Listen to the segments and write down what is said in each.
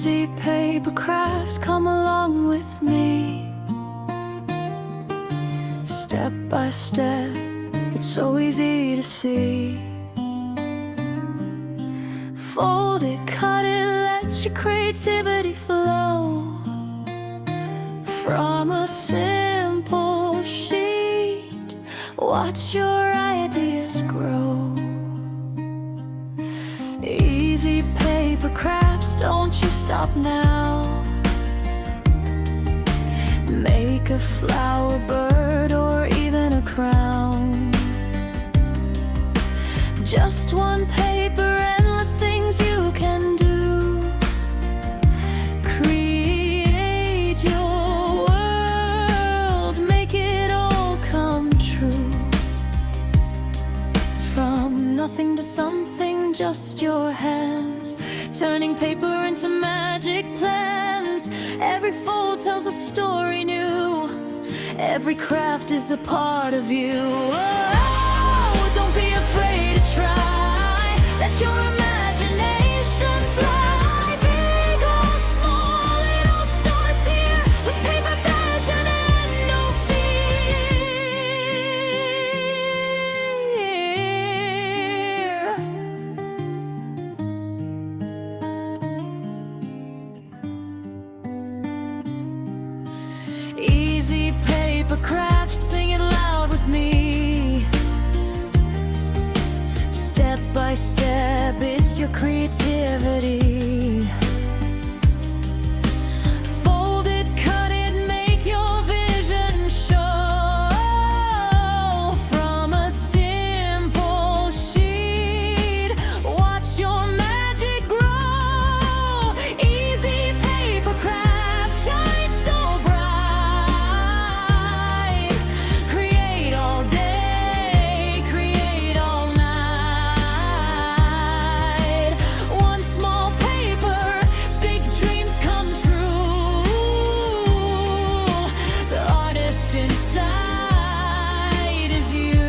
Easy paper crafts, come along with me. Step by step, it's so easy to see. Fold it, cut it, let your creativity flow. From a simple sheet, watch your ideas grow. Easy paper crafts, don't you stop now. Make a flower, bird, or even a crown. Just one paper, endless things you can do. Create your world, make it all come true. From nothing to something, just your hands, turning paper into magic plans. Every fold tells a story new. Every craft is a part of you. Oh, don't be afraid to try. Let your imagination fly. Big or small, it all starts here. With paper, passion, and no fear. Easy paper crafts, sing it loud with me. Step by step, it's your creativity. Fold it, cut it, make your vision show. From a simple sheet, watch your magic grow. Easy paper craft, shine so bright. Create all day, create all night. One small paper, big dreams come true. The artist inside is you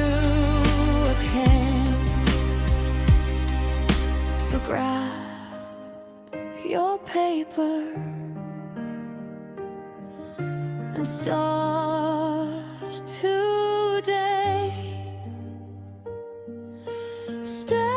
again. So grab your paper and start today. Step